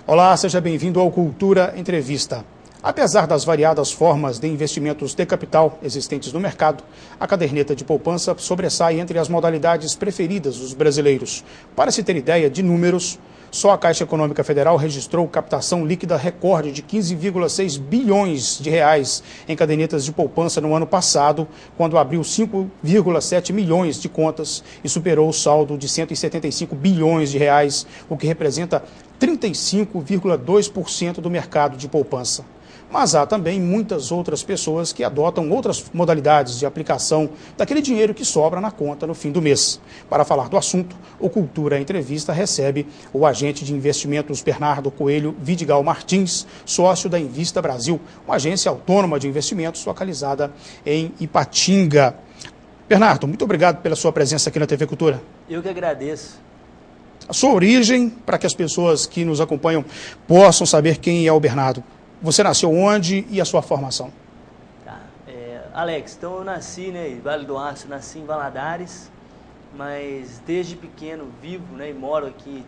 Olá, seja bem-vindo ao Cultura Entrevista. Apesar das variadas formas de investimentos de capital existentes no mercado, a caderneta de poupança sobressai entre as modalidades preferidas dos brasileiros. Para se ter ideia de números, só a Caixa Econômica Federal registrou captação líquida recorde de 15,6 bilhões de reais em cadernetas de poupança no ano passado, quando abriu 5,7 milhões de contas e superou o saldo de 175 bilhões de reais, o que representa 35,2% do mercado de poupança. Mas há também muitas outras pessoas que adotam outras modalidades de aplicação daquele dinheiro que sobra na conta no fim do mês. Para falar do assunto, o Cultura Entrevista recebe o agente de investimentos Bernardo Coelho Vidigal Martins, sócio da Invista Brasil, uma agência autônoma de investimentos localizada em Ipatinga. Bernardo, muito obrigado pela sua presença aqui na TV Cultura. Eu que agradeço. A sua origem, para que as pessoas que nos acompanham possam saber quem é o Bernardo. Você nasceu onde e a sua formação? Tá. Alex, então eu nasci, em Vale do Aço, nasci em Valadares, mas desde pequeno vivo, e moro aqui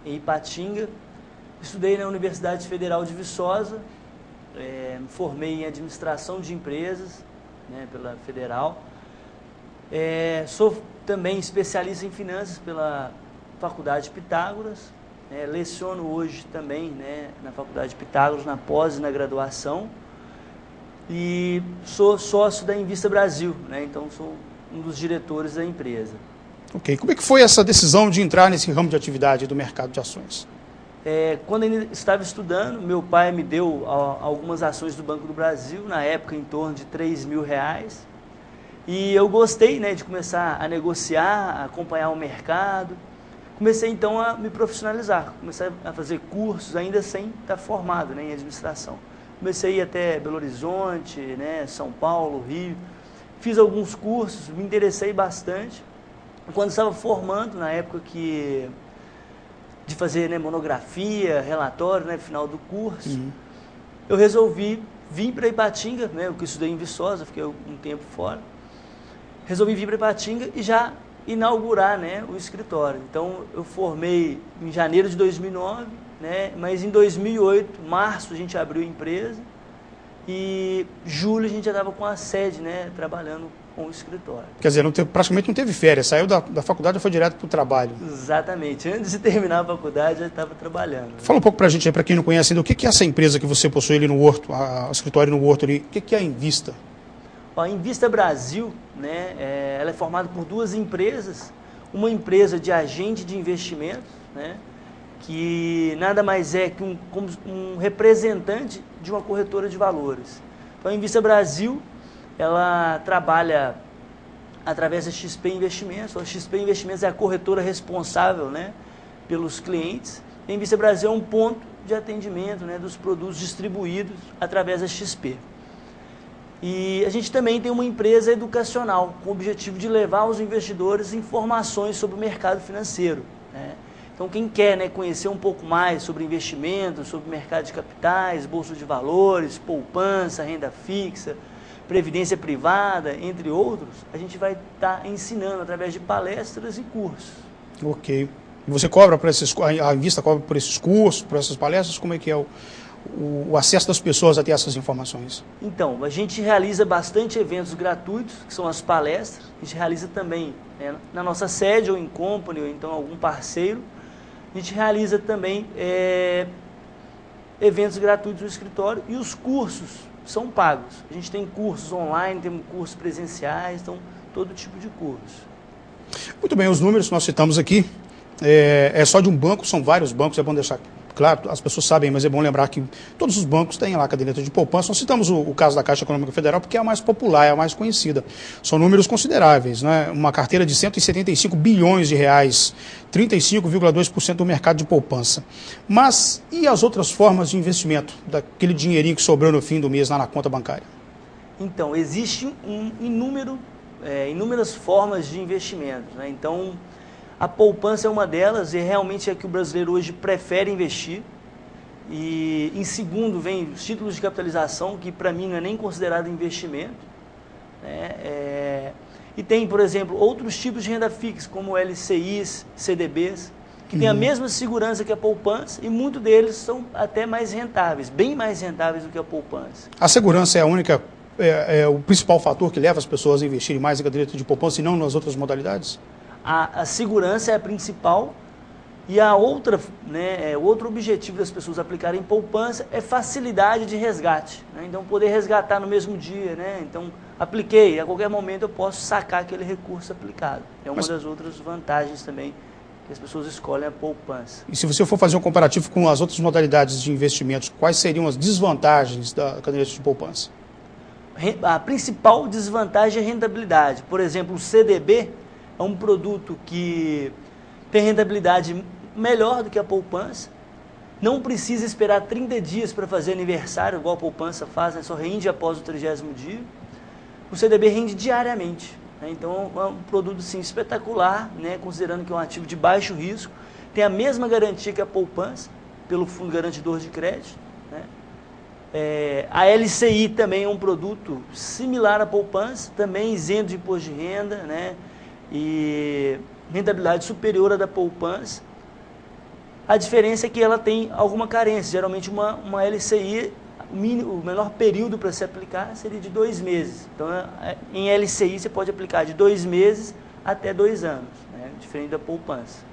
em Ipatinga. Estudei na Universidade Federal de Viçosa, me formei em administração de empresas, pela Federal. Sou também especialista em finanças pela Faculdade Pitágoras. Leciono hoje também na Faculdade Pitágoras, na pós e na graduação, e sou sócio da Invista Brasil, então sou um dos diretores da empresa. Ok, como é que foi essa decisão de entrar nesse ramo de atividade do mercado de ações? Quando eu ainda estava estudando, meu pai me deu algumas ações do Banco do Brasil, na época em torno de R$3 mil, e eu gostei de começar a negociar, a acompanhar o mercado. Comecei então a me profissionalizar, comecei a fazer cursos ainda sem estar formado em administração. Comecei a ir até Belo Horizonte, São Paulo, Rio, fiz alguns cursos, me interessei bastante. Quando estava formando, na época de fazer monografia, relatório, final do curso, eu resolvi vir para Ipatinga, eu que estudei em Viçosa, fiquei um tempo fora, resolvi vir para Ipatinga e já inaugurar o escritório. Então eu formei em janeiro de 2009, mas em 2008, março, a gente abriu a empresa e julho a gente já estava com a sede, trabalhando com o escritório. Quer dizer, praticamente não teve férias, saiu da faculdade e foi direto para o trabalho. Exatamente, antes de terminar a faculdade já estava trabalhando. Fala um pouco para a gente, para quem não conhece ainda, o que é essa empresa que você possui ali no Horto, o escritório no Horto ali, o que é a Invista? A Invista Brasil, ela é formada por duas empresas, uma empresa de agente de investimentos, que nada mais é que um representante de uma corretora de valores. Então a Invista Brasil, ela trabalha através da XP Investimentos. A XP Investimentos é a corretora responsável pelos clientes. A Invista Brasil é um ponto de atendimento dos produtos distribuídos através da XP. E a gente também tem uma empresa educacional, com o objetivo de levar aos investidores informações sobre o mercado financeiro. Então quem quer conhecer um pouco mais sobre investimentos, sobre mercado de capitais, bolsa de valores, poupança, renda fixa, previdência privada, entre outros, a gente vai estar ensinando através de palestras e cursos. Ok. E você cobra por a Invista cobra por esses cursos, por essas palestras? Como é que é o acesso das pessoas a ter essas informações? Então, a gente realiza bastante eventos gratuitos, que são as palestras. A gente realiza também na nossa sede ou em company, ou então algum parceiro. A gente realiza também eventos gratuitos no escritório, e os cursos são pagos. A gente tem cursos online, temos cursos presenciais, então todo tipo de curso. Muito bem, os números que nós citamos aqui é só de um banco, são vários bancos, é bom deixar claro, as pessoas sabem, mas é bom lembrar que todos os bancos têm lá a caderneta de poupança. Nós citamos o caso da Caixa Econômica Federal porque é a mais popular, é a mais conhecida. São números consideráveis, uma carteira de 175 bilhões de reais, 35,2% do mercado de poupança. Mas e as outras formas de investimento, daquele dinheirinho que sobrou no fim do mês lá na conta bancária? Então, existe inúmeras formas de investimento. Então, a poupança é uma delas, e realmente é que o brasileiro hoje prefere investir. E em segundo vem os títulos de capitalização, que para mim não é nem considerado investimento. E tem, por exemplo, outros tipos de renda fixa, como LCIs, CDBs. que tem a mesma segurança que a poupança e muitos deles são até mais rentáveis, bem mais rentáveis do que a poupança. A segurança é a única, o principal fator que leva as pessoas a investirem mais em caderneta de poupança e não nas outras modalidades? A segurança é a principal e a outra, né, outro objetivo das pessoas aplicarem poupança é facilidade de resgate, né? Então poder resgatar no mesmo dia, né? Então apliquei, a qualquer momento eu posso sacar aquele recurso aplicado. É uma das outras vantagens também que as pessoas escolhem a poupança. E se você for fazer um comparativo com as outras modalidades de investimentos, quais seriam as desvantagens da caderneta de poupança? A principal desvantagem é a rentabilidade. Por exemplo, o CDB é um produto que tem rentabilidade melhor do que a poupança, não precisa esperar 30 dias para fazer aniversário, igual a poupança faz, né? Só rende após o 30º dia. O CDB rende diariamente, né? Então é um produto sim, espetacular, né? Considerando que é um ativo de baixo risco, tem a mesma garantia que a poupança, pelo Fundo Garantidor de Crédito, né? A LCI também é um produto similar à poupança, também isento de imposto de renda, né? E rentabilidade superior à da poupança. A diferença é que ela tem alguma carência, geralmente uma LCI, o menor período para se aplicar seria de 2 meses. Então, em LCI você pode aplicar de 2 meses até 2 anos, né? Diferente da poupança.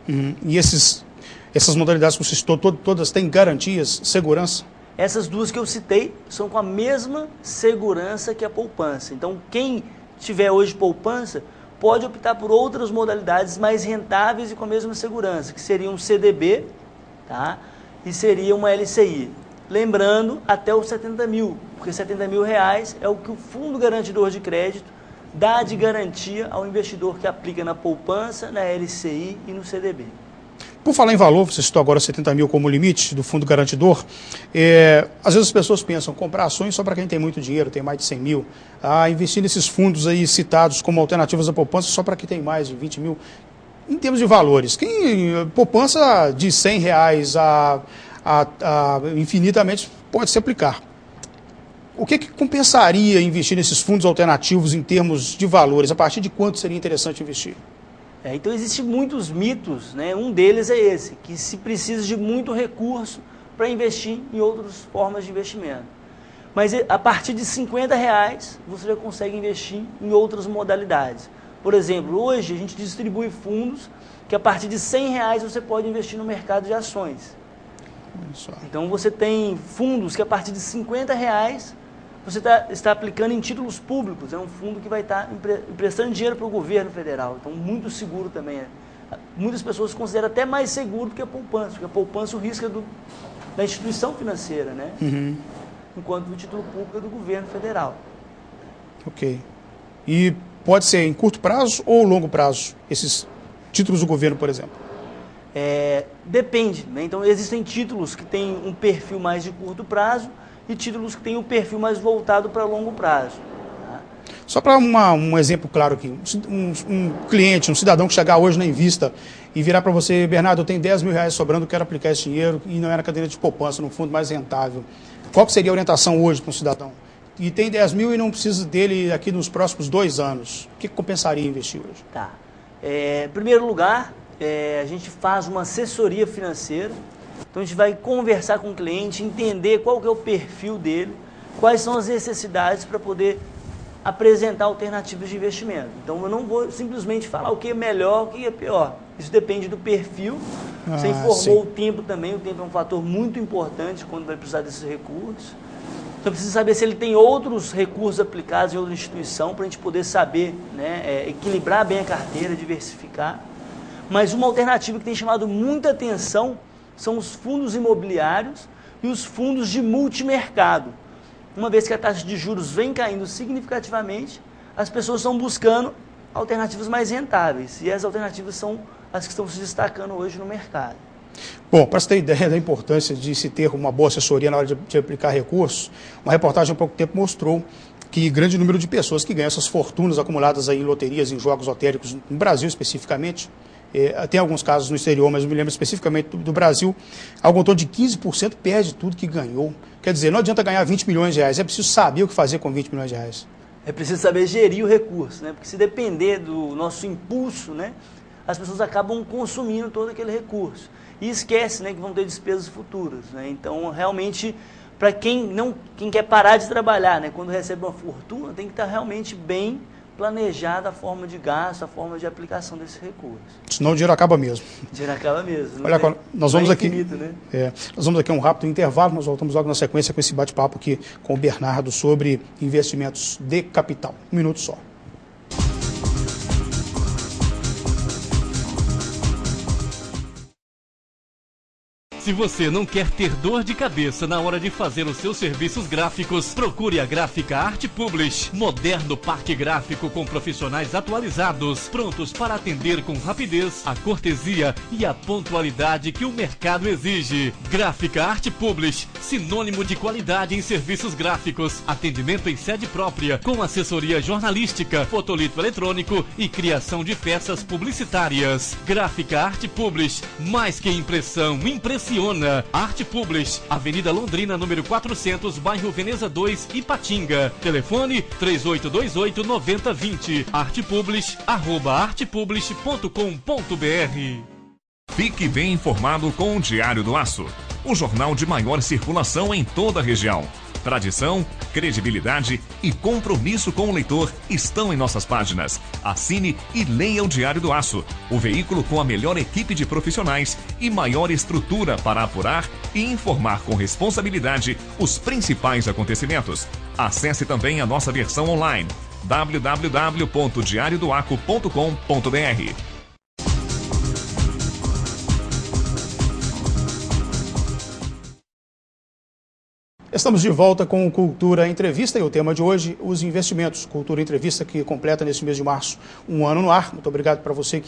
E essas modalidades que você citou, todas têm garantias, segurança? Essas duas que eu citei são com a mesma segurança que a poupança. Então, quem tiver hoje poupança pode optar por outras modalidades mais rentáveis e com a mesma segurança, que seria um CDB, tá? E seria uma LCI. Lembrando, até os 70 mil, porque 70 mil reais é o que o Fundo Garantidor de Crédito dá de garantia ao investidor que aplica na poupança, na LCI e no CDB. Por falar em valor, você citou agora 70 mil como limite do fundo garantidor, às vezes as pessoas pensam, comprar ações só para quem tem muito dinheiro, tem mais de 100 mil, investir nesses fundos aí citados como alternativas à poupança só para quem tem mais de 20 mil. Em termos de valores, poupança de 100 reais a infinitamente pode se aplicar. O que compensaria investir nesses fundos alternativos em termos de valores? A partir de quanto seria interessante investir? Então existem muitos mitos, né? Um deles é esse, que se precisa de muito recurso para investir em outras formas de investimento. Mas a partir de 50 reais você já consegue investir em outras modalidades. Por exemplo, hoje a gente distribui fundos que a partir de 100 reais você pode investir no mercado de ações. Então você tem fundos que a partir de 50 reais você está aplicando em títulos públicos, é um fundo que vai estar emprestando dinheiro para o governo federal, então muito seguro também. Muitas pessoas consideram até mais seguro do que a poupança, porque a poupança o risco é da instituição financeira, né? Enquanto o título público é do governo federal. Ok. E pode ser em curto prazo ou longo prazo, esses títulos do governo, por exemplo? Depende, né? Então existem títulos que têm um perfil mais de curto prazo e títulos que têm um perfil mais voltado para longo prazo. Tá? Só para um exemplo claro aqui, um cliente, um cidadão que chegar hoje na Invista e virar para você, Bernardo, eu tenho 10 mil reais sobrando, quero aplicar esse dinheiro e não é na caderneta de poupança, no fundo mais rentável. Qual que seria a orientação hoje para um cidadão? E tem 10 mil e não precisa dele aqui nos próximos 2 anos. O que compensaria investir hoje? Tá. Em primeiro lugar, a gente faz uma assessoria financeira. Então a gente vai conversar com o cliente, entender qual que é o perfil dele, quais são as necessidades para poder apresentar alternativas de investimento. Então eu não vou simplesmente falar o que é melhor, o que é pior. Isso depende do perfil. Você informou o tempo também, o tempo é um fator muito importante quando vai precisar desses recursos. Então precisa saber se ele tem outros recursos aplicados em outra instituição para a gente poder saber, né, equilibrar bem a carteira, diversificar. Mas uma alternativa que tem chamado muita atenção são os fundos imobiliários e os fundos de multimercado. Uma vez que a taxa de juros vem caindo significativamente, as pessoas estão buscando alternativas mais rentáveis. E as alternativas são as que estão se destacando hoje no mercado. Bom, para você ter ideia da importância de se ter uma boa assessoria na hora de aplicar recursos, uma reportagem há pouco tempo mostrou que grande número de pessoas que ganham essas fortunas acumuladas aí em loterias, em jogos lotéricos, no Brasil especificamente, tem alguns casos no exterior, mas eu me lembro especificamente do Brasil, algo em torno de 15% perde tudo que ganhou. Quer dizer, não adianta ganhar 20 milhões de reais, é preciso saber o que fazer com 20 milhões de reais. É preciso saber gerir o recurso, né? Porque se depender do nosso impulso, né, as pessoas acabam consumindo todo aquele recurso. E esquece, né, que vão ter despesas futuras, né? Então, realmente, para quem quer parar de trabalhar, né, quando recebe uma fortuna, tem que estar realmente bem planejada a forma de gasto, a forma de aplicação desse recurso. Senão o dinheiro acaba mesmo. O dinheiro acaba mesmo. Olha, nós vamos aqui, infinito, né? Nós vamos aqui a um rápido intervalo, nós voltamos logo na sequência com esse bate-papo aqui com o Bernardo sobre investimentos de capital. Um minuto só. Se você não quer ter dor de cabeça na hora de fazer os seus serviços gráficos, procure a Gráfica Arte Publish. Moderno parque gráfico com profissionais atualizados, prontos para atender com rapidez, a cortesia e a pontualidade que o mercado exige. Gráfica Arte Publish, sinônimo de qualidade em serviços gráficos. Atendimento em sede própria, com assessoria jornalística, fotolito eletrônico e criação de peças publicitárias. Gráfica Arte Publish, mais que impressão, impressiona. Arte Publish, Avenida Londrina, número 400, bairro Veneza 2, Ipatinga. Telefone 3828-9020. artepublish@artepublish.com.br. Fique bem informado com o Diário do Aço, o jornal de maior circulação em toda a região. Tradição, credibilidade e compromisso com o leitor estão em nossas páginas. Assine e leia o Diário do Aço, o veículo com a melhor equipe de profissionais e maior estrutura para apurar e informar com responsabilidade os principais acontecimentos. Acesse também a nossa versão online, www.diariodoaco.com.br. Estamos de volta com o Cultura Entrevista e o tema de hoje, os investimentos. Cultura Entrevista que completa nesse mês de março um ano no ar. Muito obrigado para você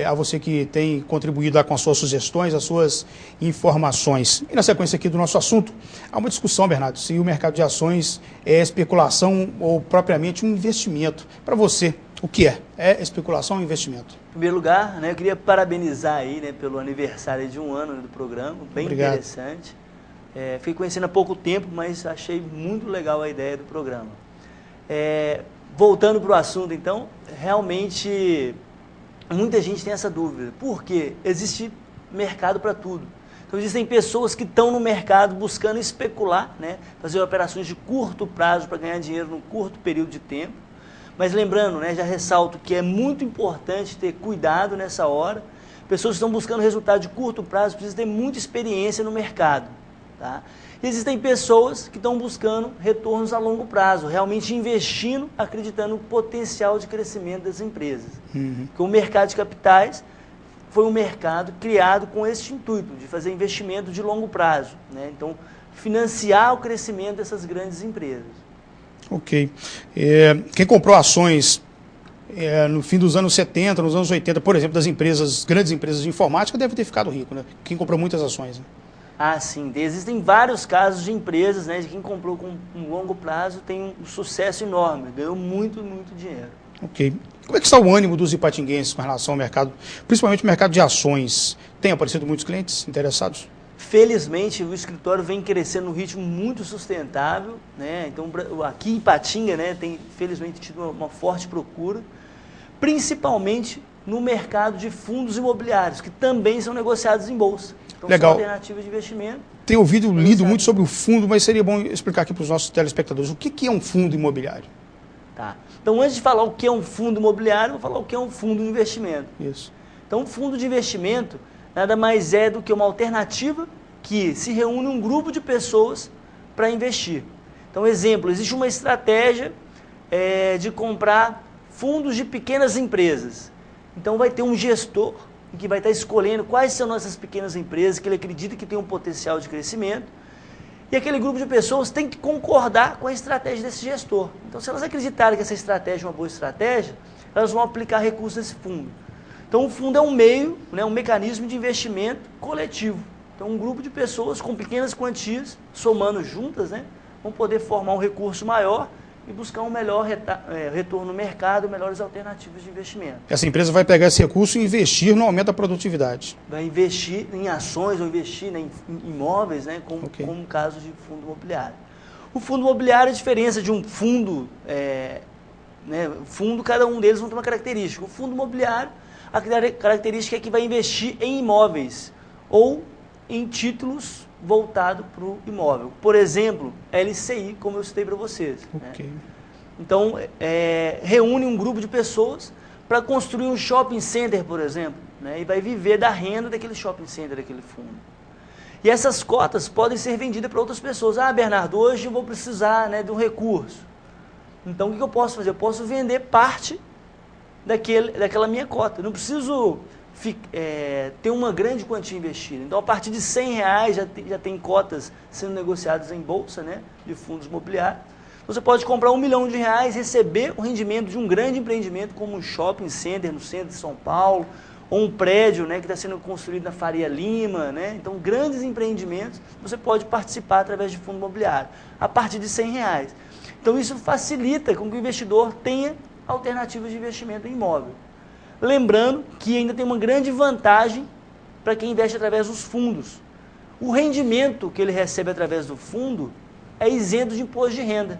a você que tem contribuído com as suas sugestões, as suas informações. E na sequência aqui do nosso assunto, há uma discussão, Bernardo, se o mercado de ações é especulação ou propriamente um investimento. Para você, o que é? É especulação ou investimento? Em primeiro lugar, né, eu queria parabenizar aí, né, pelo aniversário de um ano do programa, bem Obrigado. Interessante. Fiquei conhecendo há pouco tempo, mas achei muito legal a ideia do programa. Voltando para o assunto, então, realmente muita gente tem essa dúvida. Por quê? Existe mercado para tudo. Então, existem pessoas que estão no mercado buscando especular, né, fazer operações de curto prazo para ganhar dinheiro num curto período de tempo. Mas lembrando, né, já ressalto que é muito importante ter cuidado nessa hora. Pessoas que estão buscando resultado de curto prazo precisam ter muita experiência no mercado. Tá? E existem pessoas que estão buscando retornos a longo prazo, realmente investindo, acreditando no potencial de crescimento das empresas. Porque o mercado de capitais foi um mercado criado com esse intuito, de fazer investimento de longo prazo, né? Então, financiar o crescimento dessas grandes empresas. Ok. Quem comprou ações no fim dos anos 70, nos anos 80, por exemplo, das grandes empresas de informática, deve ter ficado rico, né? Quem comprou muitas ações, né? Ah, sim. Existem vários casos de empresas, né, de quem comprou com um longo prazo tem um sucesso enorme, ganhou muito, muito dinheiro. Ok. Como é que está o ânimo dos ipatinguenses com relação ao mercado, principalmente o mercado de ações? Tem aparecido muitos clientes interessados? Felizmente, o escritório vem crescendo num ritmo muito sustentável, né? Então, aqui em Ipatinga, né, tem, felizmente, tido uma forte procura, principalmente no mercado de fundos imobiliários, que também são negociados em bolsa. Então, legal. São alternativas de investimento. Tenho lido muito sobre o fundo, mas seria bom explicar aqui para os nossos telespectadores o que é um fundo imobiliário. Tá. Então, antes de falar o que é um fundo imobiliário, vou falar o que é um fundo de investimento. Isso. Então, um fundo de investimento nada mais é do que uma alternativa que se reúne um grupo de pessoas para investir. Então, exemplo, existe uma estratégia de comprar fundos de pequenas empresas. Então, vai ter um gestor que vai estar escolhendo quais são essas pequenas empresas que ele acredita que tem um potencial de crescimento. E aquele grupo de pessoas tem que concordar com a estratégia desse gestor. Então, se elas acreditarem que essa estratégia é uma boa estratégia, elas vão aplicar recursos nesse fundo. Então, o fundo é um meio, né, um mecanismo de investimento coletivo. Então, um grupo de pessoas com pequenas quantias, somando juntas, né, vão poder formar um recurso maior e buscar um melhor retorno no mercado, melhores alternativas de investimento. Essa empresa vai pegar esse recurso e investir no aumento da produtividade. Vai investir em ações ou investir, né, em imóveis, né, como o caso de fundo imobiliário. O fundo imobiliário, a diferença de um fundo, cada um deles vai ter uma característica. O fundo imobiliário, A característica é que vai investir em imóveis ou em títulos voltados para o imóvel. Por exemplo, LCI, como eu citei para vocês. Okay. Né? Então, reúne um grupo de pessoas para construir um shopping center, por exemplo, né? E vai viver da renda daquele shopping center, daquele fundo. E essas cotas podem ser vendidas para outras pessoas. Ah, Bernardo, hoje eu vou precisar, né, de um recurso. Então, o que eu posso fazer? Eu posso vender parte daquela minha cota. Eu não preciso ter uma grande quantia investida. Então, a partir de R$100 já tem cotas sendo negociadas em bolsa, né, de fundos imobiliários. Você pode comprar R$1 milhão, receber o rendimento de um grande empreendimento como um shopping center no centro de São Paulo, ou um prédio, né, que está sendo construído na Faria Lima, né? Então, grandes empreendimentos, você pode participar através de fundo imobiliário, a partir de R$100. Então, isso facilita com que o investidor tenha alternativas de investimento em imóvel. Lembrando que ainda tem uma grande vantagem para quem investe através dos fundos. O rendimento que ele recebe através do fundo é isento de imposto de renda,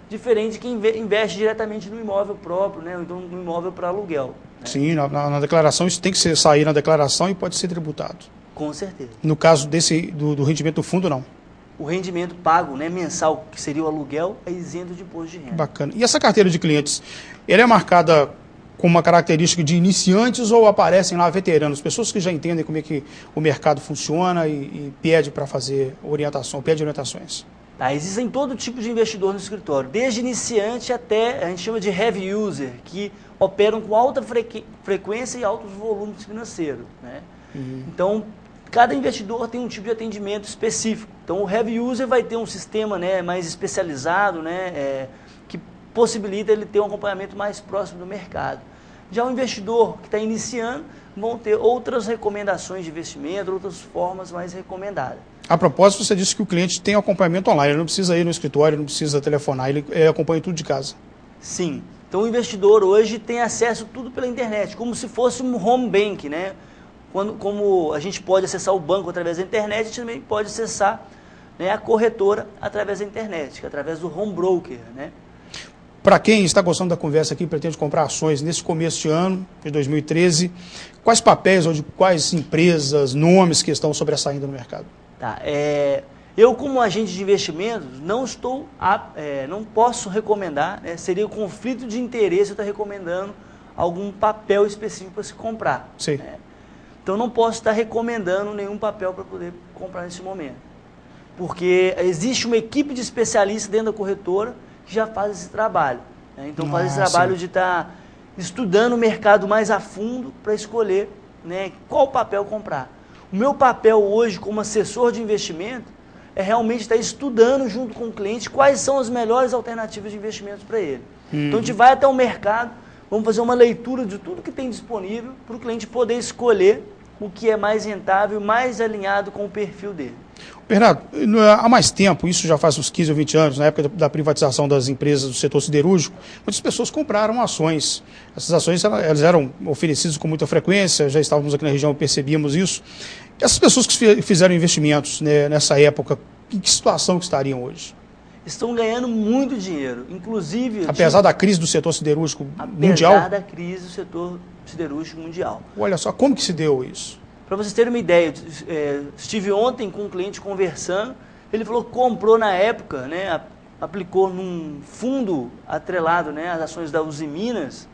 diferente de quem investe diretamente no imóvel próprio, né? Ou então no imóvel para aluguel. Sim, na declaração, isso tem que sair na declaração e pode ser tributado. Com certeza. No caso do rendimento do fundo, não. O rendimento pago, né, mensal, que seria o aluguel, é isento de imposto de renda. Bacana. E essa carteira de clientes, ela é marcada com uma característica de iniciantes ou aparecem lá veteranos, pessoas que já entendem como é que o mercado funciona e pede para fazer orientação, pede orientações? Tá, existem todo tipo de investidor no escritório, desde iniciante até, a gente chama de heavy user, que operam com alta frequência e altos volumes financeiros, né? Então, cada investidor tem um tipo de atendimento específico. Então, o heavy user vai ter um sistema, né, mais especializado, né, que possibilita ele ter um acompanhamento mais próximo do mercado. Já o investidor que está iniciando vão ter outras recomendações de investimento, outras formas mais recomendadas. A propósito, você disse que o cliente tem acompanhamento online, ele não precisa ir no escritório, não precisa telefonar, ele acompanha tudo de casa. Sim. Então, o investidor hoje tem acesso a tudo pela internet, como se fosse um home bank, né? Como a gente pode acessar o banco através da internet, a gente também pode acessar, né, a corretora através da internet, através do home broker, né? Para quem está gostando da conversa aqui, pretende comprar ações nesse começo de ano, de 2013, quais papéis ou de quais empresas, nomes que estão sobressaindo no mercado? Tá, eu como agente de investimentos não posso recomendar, né, seria o conflito de interesse eu estar recomendando algum papel específico para se comprar. Sim. Né? Então não posso estar recomendando nenhum papel para poder comprar nesse momento. Porque existe uma equipe de especialistas dentro da corretora que já faz esse trabalho. Né? Então faz esse trabalho de estar estudando o mercado mais a fundo para escolher, né, qual papel comprar. O meu papel hoje como assessor de investimento é realmente estar estudando junto com o cliente quais são as melhores alternativas de investimentos para ele. Então a gente vai até o mercado, vamos fazer uma leitura de tudo que tem disponível para o cliente poder escolher o que é mais rentável, mais alinhado com o perfil dele. Bernardo, há mais tempo, isso já faz uns 15 ou 20 anos, na época da privatização das empresas do setor siderúrgico, muitas pessoas compraram ações. Essas ações elas eram oferecidas com muita frequência, já estávamos aqui na região, percebíamos isso. Essas pessoas que fizeram investimentos, né, nessa época, em que situação que estariam hoje? Estão ganhando muito dinheiro, inclusive... Apesar da crise do setor siderúrgico mundial? Apesar da crise do setor siderúrgico mundial. Olha só, como que se deu isso? Para vocês terem uma ideia, estive ontem com um cliente conversando, ele falou que comprou na época, né, aplicou num fundo atrelado, né, às ações da Uzi Minas,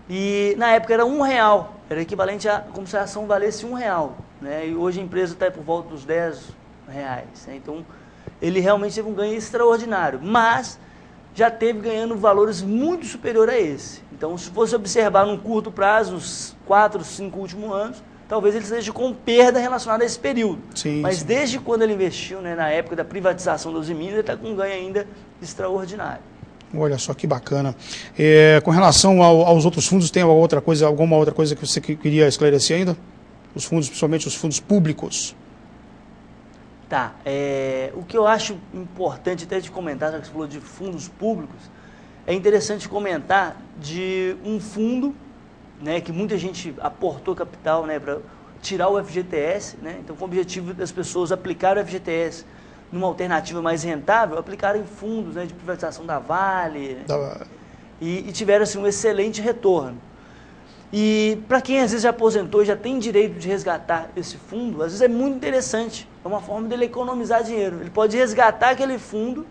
e na época era R$1, era equivalente a como se a ação valesse R$1, né, e hoje a empresa está por volta dos R$10, né, então ele realmente teve um ganho extraordinário, mas já teve ganhando valores muito superior a esse. Então, se fosse observar num curto prazo, uns 4, 5 últimos anos, talvez ele esteja com perda relacionada a esse período. Sim, mas sim. Desde quando ele investiu, né, na época da privatização da Uzi Minas, ele está com um ganho ainda extraordinário. Olha só que bacana. Com relação aos outros fundos, tem alguma outra coisa que você queria esclarecer ainda? Os fundos, principalmente os fundos públicos. Tá. O que eu acho importante até de comentar, já que você falou de fundos públicos, é interessante comentar de um fundo, né, que muita gente aportou capital, né, para tirar o FGTS, né, então com o objetivo das pessoas aplicarem o FGTS numa alternativa mais rentável, aplicaram em fundos, né, de privatização da Vale, e tiveram assim, um excelente retorno. E para quem às vezes já aposentou e já tem direito de resgatar esse fundo, às vezes é muito interessante, é uma forma dele economizar dinheiro. Ele pode resgatar aquele fundo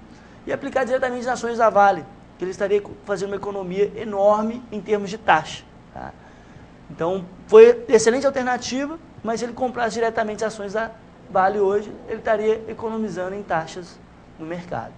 e aplicar diretamente nas ações da Vale, que ele estaria fazendo uma economia enorme em termos de taxa. Tá? Então, foi excelente alternativa, mas se ele comprasse diretamente ações da Vale hoje, ele estaria economizando em taxas no mercado.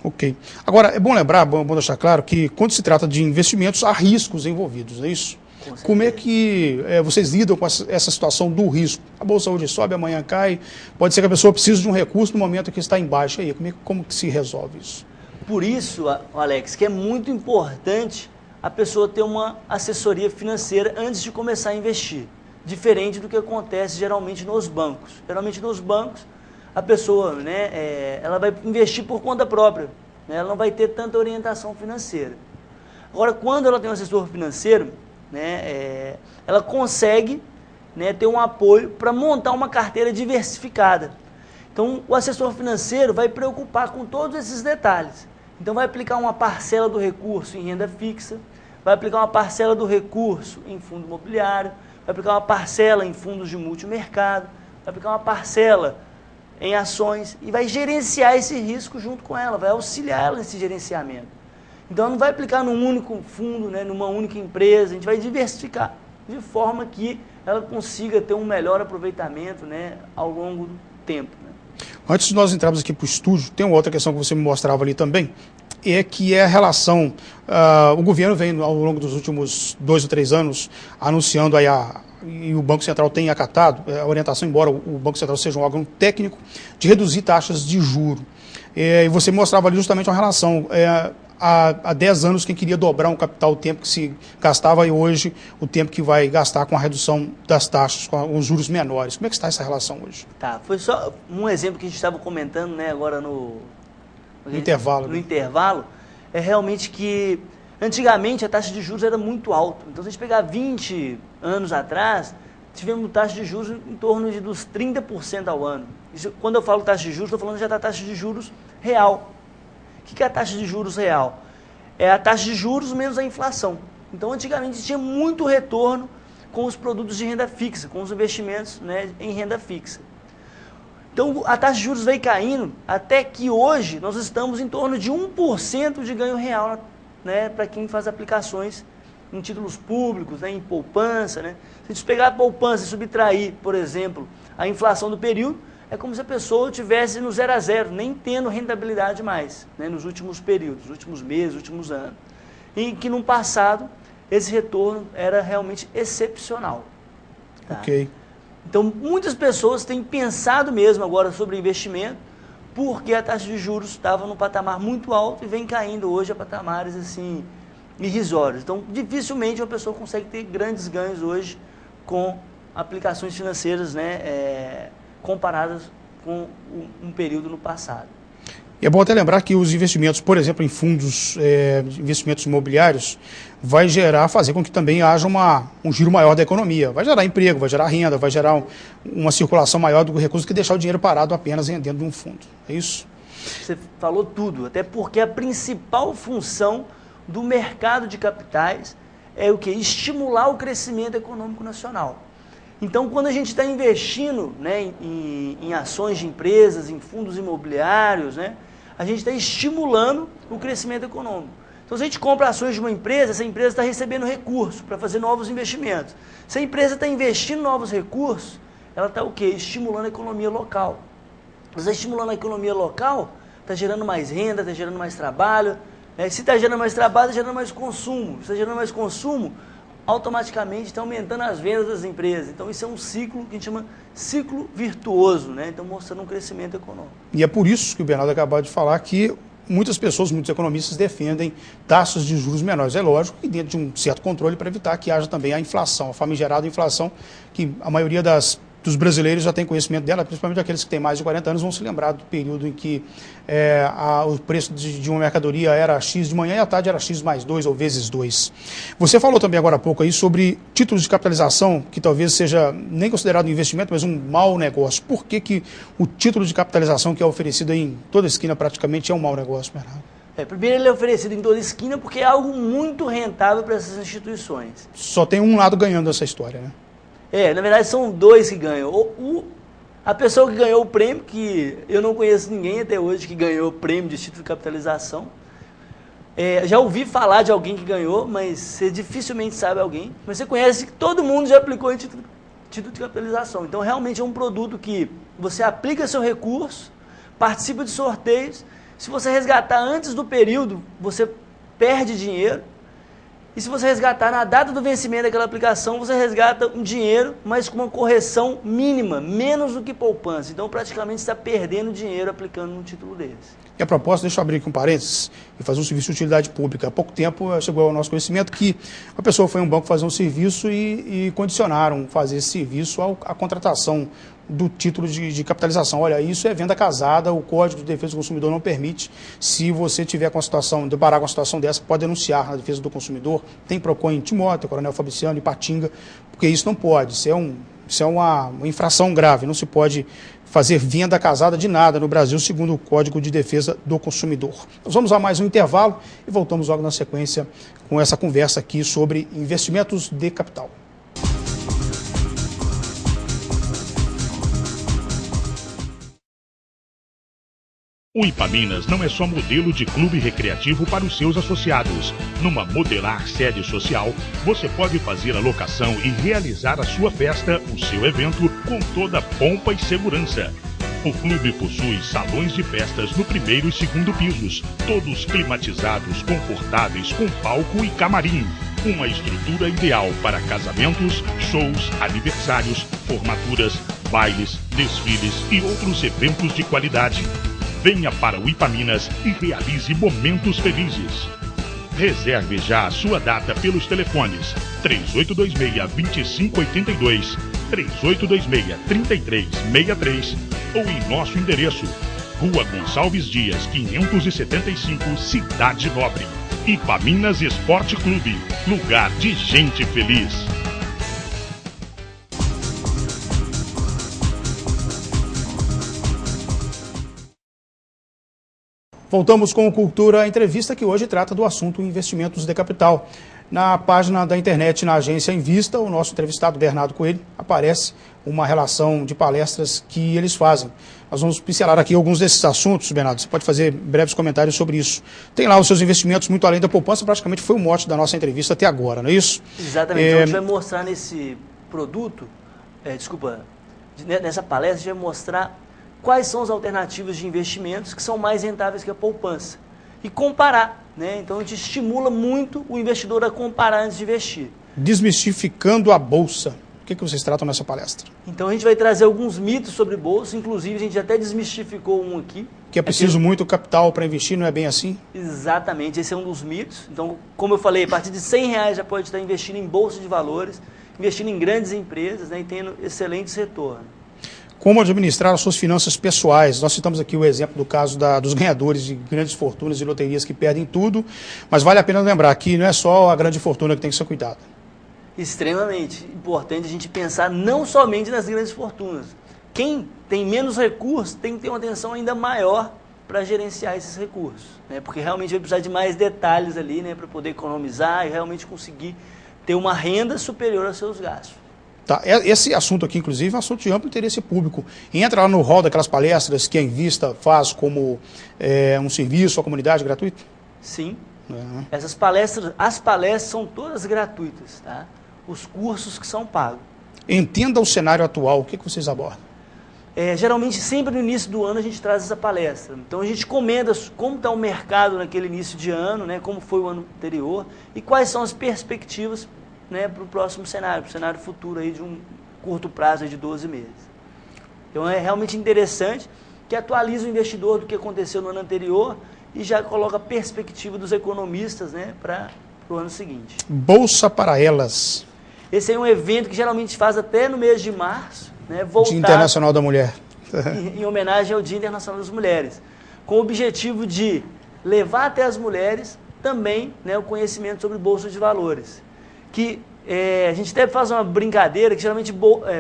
Ok. Agora, é bom lembrar, bom deixar claro, que quando se trata de investimentos, há riscos envolvidos, não é isso? Como é que vocês lidam com essa situação do risco? A bolsa hoje sobe, amanhã cai, pode ser que a pessoa precise de um recurso no momento que está em baixa. Aí, como que se resolve isso? Por isso, Alex, que é muito importante a pessoa ter uma assessoria financeira antes de começar a investir. Diferente do que acontece geralmente nos bancos. Geralmente nos bancos, a pessoa ela vai investir por conta própria. Né? Ela não vai ter tanta orientação financeira. Agora, quando ela tem um assessor financeiro, ela consegue ter um apoio para montar uma carteira diversificada. Então, o assessor financeiro vai preocupar com todos esses detalhes. Então, vai aplicar uma parcela do recurso em renda fixa, vai aplicar uma parcela do recurso em fundo imobiliário, vai aplicar uma parcela em fundos de multimercado, vai aplicar uma parcela em ações e vai gerenciar esse risco junto com ela, vai auxiliar ela nesse gerenciamento. Então, não vai aplicar num único fundo, numa única empresa, a gente vai diversificar de forma que ela consiga ter um melhor aproveitamento ao longo do tempo. Antes de nós entrarmos aqui para o estúdio, tem uma outra questão que você me mostrava ali também, que é a relação, o governo vem ao longo dos últimos 2 ou 3 anos anunciando aí e o Banco Central tem acatado a orientação, embora o Banco Central seja um órgão técnico, de reduzir taxas de juros. E você mostrava ali justamente uma relação, há 10 anos quem queria dobrar um capital, o tempo que se gastava, e hoje o tempo que vai gastar com a redução das taxas, com os juros menores. Como é que está essa relação hoje? Tá, foi só um exemplo que a gente estava comentando agora no intervalo. No intervalo, é realmente que antigamente a taxa de juros era muito alta. Então, se a gente pegar 20 anos atrás, tivemos taxa de juros em torno dos 30% ao ano. Isso, quando eu falo taxa de juros, estou falando já da taxa de juros real. O que é a taxa de juros real? É a taxa de juros menos a inflação. Então, antigamente tinha muito retorno com os produtos de renda fixa, com os investimentos em renda fixa. Então, a taxa de juros veio caindo até que hoje nós estamos em torno de 1% de ganho real para quem faz aplicações em títulos públicos, em poupança. Se a gente pegar a poupança e subtrair, por exemplo, a inflação do período, é como se a pessoa estivesse no 0 a 0, nem tendo rentabilidade mais, nos últimos períodos, nos últimos meses, nos últimos anos. E que no passado, esse retorno era realmente excepcional. Tá? Ok. Então, muitas pessoas têm pensado mesmo agora sobre investimento, porque a taxa de juros estava num patamar muito alto e vem caindo hoje a patamares assim irrisórios. Então, dificilmente uma pessoa consegue ter grandes ganhos hoje com aplicações financeiras comparadas com um período no passado. E é bom até lembrar que os investimentos, por exemplo, em fundos, investimentos imobiliários, vai fazer com que também haja um giro maior da economia. Vai gerar emprego, vai gerar renda, vai gerar uma circulação maior do recurso que deixar o dinheiro parado apenas dentro de um fundo. É isso? Você falou tudo, até porque a principal função do mercado de capitais é o quê? Estimular o crescimento econômico nacional. Então, quando a gente está investindo em ações de empresas, em fundos imobiliários, a gente está estimulando o crescimento econômico. Então, se a gente compra ações de uma empresa, essa empresa está recebendo recursos para fazer novos investimentos. Se a empresa está investindo em novos recursos, ela está o quê? Estimulando a economia local. Se está estimulando a economia local, está gerando mais renda, está gerando mais trabalho. Se está gerando mais trabalho, está gerando mais consumo. Se está gerando mais consumo, automaticamente está aumentando as vendas das empresas. Então, isso é um ciclo que a gente chama ciclo virtuoso, então mostrando um crescimento econômico. E é por isso que o Bernardo acabou de falar que muitas pessoas, muitos economistas defendem taxas de juros menores. É lógico que dentro de um certo controle para evitar que haja também a inflação, a famigerada inflação, que a maioria dos brasileiros já tem conhecimento dela, principalmente aqueles que têm mais de 40 anos vão se lembrar do período em que o preço de uma mercadoria era X de manhã e à tarde era X mais 2 ou vezes 2. Você falou também agora há pouco aí sobre títulos de capitalização, que talvez seja nem considerado um investimento, mas um mau negócio. Por que o título de capitalização que é oferecido em toda esquina praticamente é um mau negócio, Bernardo? Primeiro ele é oferecido em toda esquina porque é algo muito rentável para essas instituições. Só tem um lado ganhando essa história, né? Na verdade são dois que ganham. A pessoa que ganhou o prêmio, que eu não conheço ninguém até hoje que ganhou o prêmio de título de capitalização. Já ouvi falar de alguém que ganhou, mas você dificilmente sabe alguém. Mas você conhece que todo mundo já aplicou em título de capitalização. Então realmente é um produto que você aplica seu recurso, participa de sorteios. Se você resgatar antes do período, você perde dinheiro. E se você resgatar na data do vencimento daquela aplicação, você resgata um dinheiro, mas com uma correção mínima, menos do que poupança. Então, praticamente, você está perdendo dinheiro aplicando um título desse. E a propósito, deixa eu abrir aqui um parênteses e fazer um serviço de utilidade pública. Há pouco tempo chegou ao nosso conhecimento que uma pessoa foi a um banco fazer um serviço e condicionaram fazer esse serviço à contratação do título de capitalização. Olha, isso é venda casada, o Código de Defesa do Consumidor não permite. Se você tiver com a situação, deparar com uma situação dessa, pode denunciar na Defesa do Consumidor. Tem PROCON em Timóteo, Coronel Fabriciano, em Patinga, porque isso não pode. Isso é uma infração grave, não se pode fazer venda casada de nada no Brasil, segundo o Código de Defesa do Consumidor. Nós vamos a mais um intervalo e voltamos logo na sequência com essa conversa aqui sobre investimentos de capital. O Ipaminas não é só modelo de clube recreativo para os seus associados. Numa modelar sede social, você pode fazer a locação e realizar a sua festa, o seu evento, com toda pompa e segurança. O clube possui salões de festas no primeiro e segundo pisos, todos climatizados, confortáveis, com palco e camarim. Uma estrutura ideal para casamentos, shows, aniversários, formaturas, bailes, desfiles e outros eventos de qualidade. Venha para o Ipaminas e realize momentos felizes. Reserve já a sua data pelos telefones 3826-2582, 3826-3363 ou em nosso endereço, Rua Gonçalves Dias, 575, Cidade Nobre. Ipaminas Esporte Clube, lugar de gente feliz. Voltamos com o Cultura Entrevista, que hoje trata do assunto investimentos de capital. Na página da internet, na agência Invista, o nosso entrevistado Bernardo Coelho, aparece uma relação de palestras que eles fazem. Nós vamos pincelar aqui alguns desses assuntos, Bernardo. Você pode fazer breves comentários sobre isso. Tem lá os seus investimentos muito além da poupança, praticamente foi o mote da nossa entrevista até agora, não é isso? Exatamente. Então a gente vai mostrar nesse produto, nessa palestra, a gente vai mostrar quais são as alternativas de investimentos que são mais rentáveis que a poupança. E comparar, né? Então a gente estimula muito o investidor a comparar antes de investir. Desmistificando a Bolsa. O que vocês tratam nessa palestra? Então a gente vai trazer alguns mitos sobre Bolsa, inclusive a gente até desmistificou um aqui. Que é preciso muito capital para investir, não é bem assim? Exatamente, esse é um dos mitos. Então, como eu falei, a partir de R$100 já pode estar investindo em Bolsa de Valores, investindo em grandes empresas, né, e tendo excelentes retornos. Como administrar as suas finanças pessoais. Nós citamos aqui o exemplo do caso dos ganhadores de grandes fortunas e loterias que perdem tudo, mas vale a pena lembrar que não é só a grande fortuna que tem que ser cuidada. Extremamente importante a gente pensar não somente nas grandes fortunas. Quem tem menos recursos tem que ter uma atenção ainda maior para gerenciar esses recursos, né? Porque realmente vai precisar de mais detalhes ali, né, para poder economizar e realmente conseguir ter uma renda superior aos seus gastos. Tá. Esse assunto aqui, inclusive, é um assunto de amplo interesse público. Entra lá no hall daquelas palestras que a Invista faz como um serviço à comunidade gratuito? Sim. Essas palestras, as palestras são todas gratuitas, tá? Os cursos que são pagos. Entenda o cenário atual, o que vocês abordam? Geralmente, sempre no início do ano, a gente traz essa palestra. Então, a gente comenta como está o mercado naquele início de ano, né, como foi o ano anterior e quais são as perspectivas, né, para o próximo cenário, para o cenário futuro aí de um curto prazo aí de 12 meses. Então é realmente interessante que atualiza o investidor do que aconteceu no ano anterior e já coloca a perspectiva dos economistas, né, para o ano seguinte. Bolsa para Elas. Esse é um evento que geralmente faz até no mês de março, né, voltado, Dia Internacional da Mulher. em homenagem ao Dia Internacional das Mulheres, com o objetivo de levar até as mulheres também, né, o conhecimento sobre Bolsa de Valores. Que a gente deve fazer uma brincadeira que geralmente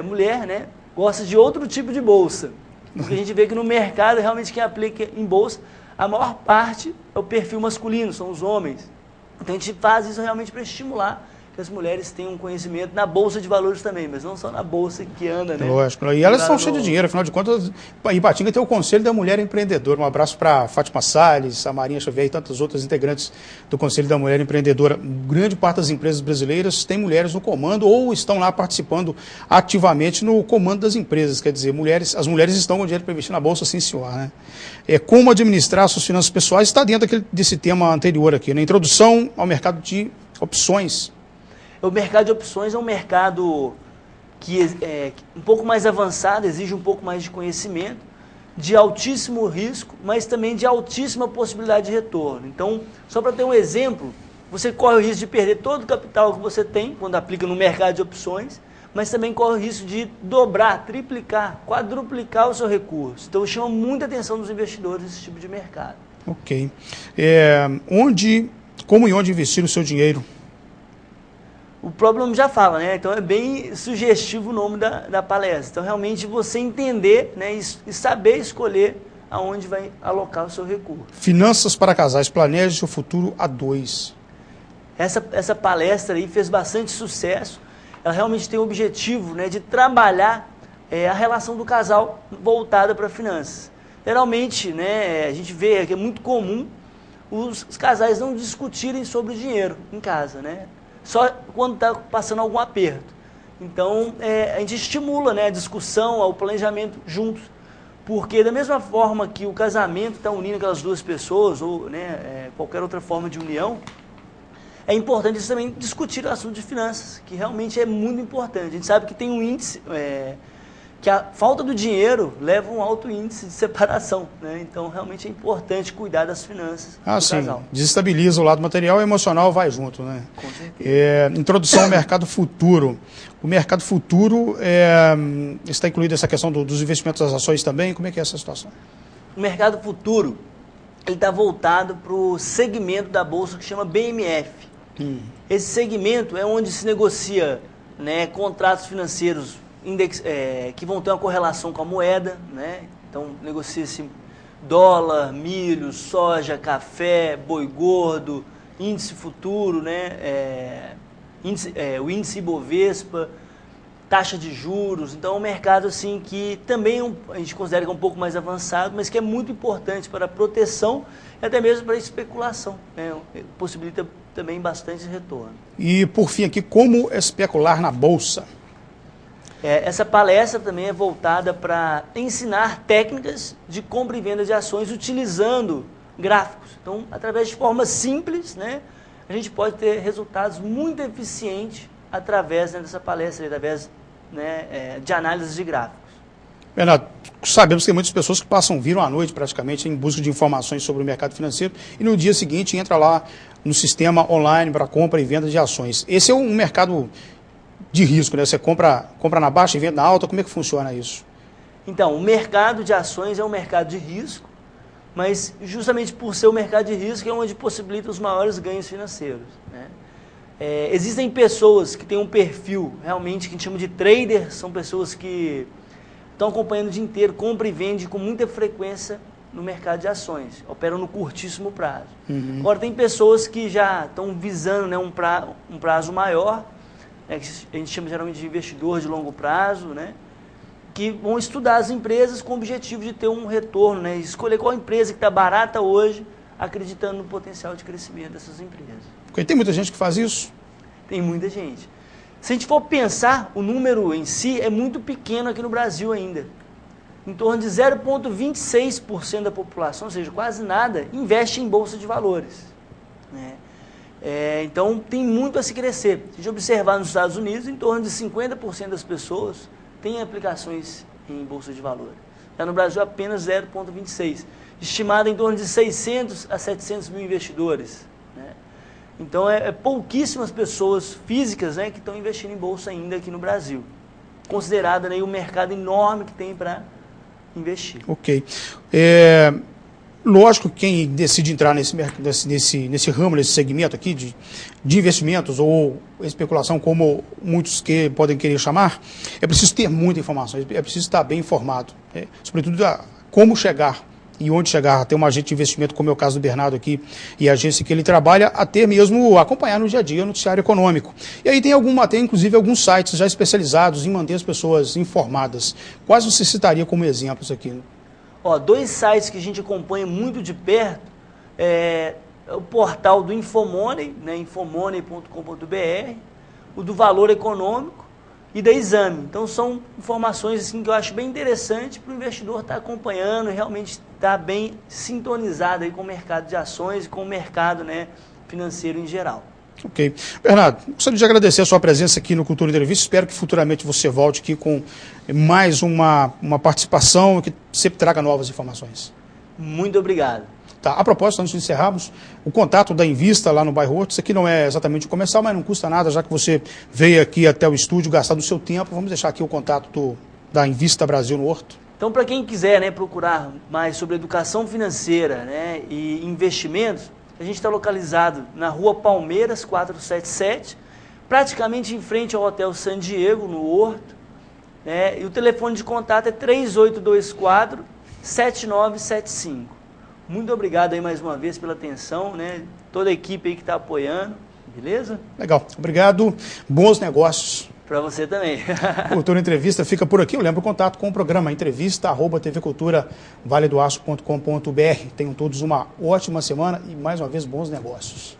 mulher, né, gosta de outro tipo de bolsa. Porque a gente vê que no mercado, realmente quem aplica em bolsa, a maior parte é o perfil masculino, são os homens. Então a gente faz isso realmente para estimular que as mulheres tenham conhecimento na Bolsa de Valores também, mas não só na Bolsa que anda, né? Lógico. E elas são cheias de dinheiro, afinal de contas, Ipatinga tem o Conselho da Mulher Empreendedora. Um abraço para Fátima Salles, a Marinha Xavier e tantas outras integrantes do Conselho da Mulher Empreendedora. Grande parte das empresas brasileiras tem mulheres no comando ou estão lá participando ativamente no comando das empresas. Quer dizer, as mulheres estão com dinheiro para investir na Bolsa, sim, senhor, né? Como administrar suas finanças pessoais está dentro desse tema anterior aqui, né? Introdução ao mercado de opções. O mercado de opções é um mercado que é um pouco mais avançado, exige um pouco mais de conhecimento, de altíssimo risco, mas também de altíssima possibilidade de retorno. Então, só para ter um exemplo, você corre o risco de perder todo o capital que você tem quando aplica no mercado de opções, mas também corre o risco de dobrar, triplicar, quadruplicar o seu recurso. Então, chama muita atenção dos investidores esse tipo de mercado. Ok. Como e onde investir o seu dinheiro? O próprio nome já fala, né? Então é bem sugestivo o nome da palestra. Então realmente você entender, né, e saber escolher aonde vai alocar o seu recurso. Finanças para casais, planeje seu futuro a dois. Essa palestra aí fez bastante sucesso. Ela realmente tem o objetivo, né, de trabalhar a relação do casal voltada para finanças. Geralmente, né, a gente vê que é muito comum os casais não discutirem sobre dinheiro em casa, né? Só quando está passando algum aperto. Então, a gente estimula, né, a discussão, o planejamento juntos. Porque da mesma forma que o casamento está unindo aquelas duas pessoas, ou né, qualquer outra forma de união, é importante isso também discutir o assunto de finanças, que realmente é muito importante. A gente sabe que tem um índice, que a falta do dinheiro leva a um alto índice de separação, né? Então, realmente é importante cuidar das finanças do casal. Desestabiliza o lado material e emocional vai junto, né? Com certeza. Introdução ao mercado futuro. O mercado futuro está incluído essa questão dos investimentos das ações também? Como é que é essa situação? O mercado futuro está voltado para o segmento da Bolsa que chama BMF. Esse segmento é onde se negocia, né, contratos financeiros que vão ter uma correlação com a moeda, né? Então negocia-se dólar, milho, soja, café, boi gordo, índice futuro, né? O índice Ibovespa, taxa de juros. Então é um mercado assim que também a gente considera que é um pouco mais avançado, mas que é muito importante para a proteção e até mesmo para a especulação, né? Possibilita também bastante retorno. E por fim aqui, como especular na Bolsa? Essa palestra também é voltada para ensinar técnicas de compra e venda de ações utilizando gráficos. Então, através de forma simples, né, a gente pode ter resultados muito eficientes através, né, dessa palestra, através, né, de análise de gráficos. Bernardo, sabemos que tem muitas pessoas que viram à noite praticamente em busca de informações sobre o mercado financeiro e no dia seguinte entra lá no sistema online para compra e venda de ações. Esse é um mercado de risco, né? Você compra na baixa e vende na alta, como é que funciona isso? Então, o mercado de ações é um mercado de risco, mas justamente por ser um mercado de risco é onde possibilita os maiores ganhos financeiros, né? Existem pessoas que têm um perfil realmente que a gente chama de trader, são pessoas que estão acompanhando o dia inteiro, compra e vende com muita frequência no mercado de ações, operam no curtíssimo prazo. Agora, tem pessoas que já estão visando, né, um prazo maior, que a gente chama geralmente de investidor de longo prazo, né, que vão estudar as empresas com o objetivo de ter um retorno, né, escolher qual empresa que está barata hoje, acreditando no potencial de crescimento dessas empresas. Porque tem muita gente que faz isso? Tem muita gente. Se a gente for pensar, o número em si é muito pequeno aqui no Brasil ainda. Em torno de 0,26% da população, ou seja, quase nada, investe em bolsa de valores, né? Então, tem muito a se crescer. Se a gente observar nos Estados Unidos, em torno de 50% das pessoas têm aplicações em bolsa de valores. Já no Brasil, apenas 0,26%. Estimado em torno de 600 a 700 mil investidores, né? Então, pouquíssimas pessoas físicas, né, que estão investindo em bolsa ainda aqui no Brasil. Considerado, né, o mercado enorme que tem para investir. Ok. Lógico que quem decide entrar nesse ramo, nesse segmento aqui de investimentos ou especulação, como muitos podem querer chamar, é preciso ter muita informação, é preciso estar bem informado, sobretudo como chegar e onde chegar a ter um agente de investimento, como é o caso do Bernardo aqui, e a agência que ele trabalha, a ter mesmo, acompanhar no dia a dia o noticiário econômico. E aí tem inclusive alguns sites já especializados em manter as pessoas informadas. Quais você citaria como exemplos aqui? Ó, 2 sites que a gente acompanha muito de perto, é o portal do Infomoney, né, infomoney.com.br, o do Valor Econômico e da Exame. Então são informações assim, que eu acho bem interessante para o investidor estar acompanhando, realmente estar bem sintonizado aí com o mercado de ações e com o mercado, né, financeiro em geral. Ok. Bernardo, gostaria de agradecer a sua presença aqui no Cultura Entrevista. Espero que futuramente você volte aqui com mais uma participação e que sempre traga novas informações. Muito obrigado. Tá. A propósito, antes de encerrarmos, o contato da Invista lá no bairro Horto, isso aqui não é exatamente o comercial, mas não custa nada, já que você veio aqui até o estúdio gastar do seu tempo. Vamos deixar aqui o contato da Invista Brasil no Horto. Então, para quem quiser, né, procurar mais sobre educação financeira, né, e investimentos, a gente está localizado na Rua Palmeiras, 477, praticamente em frente ao Hotel San Diego, no Horto, né, e o telefone de contato é 3824-7975. Muito obrigado aí mais uma vez pela atenção, né, toda a equipe aí que está apoiando, beleza? Legal, obrigado, bons negócios. Para você também. Cultura Entrevista fica por aqui. Eu lembro o contato com o programa entrevista@tvculturavaledoaço.com.br. Tenham todos uma ótima semana e, mais uma vez, bons negócios.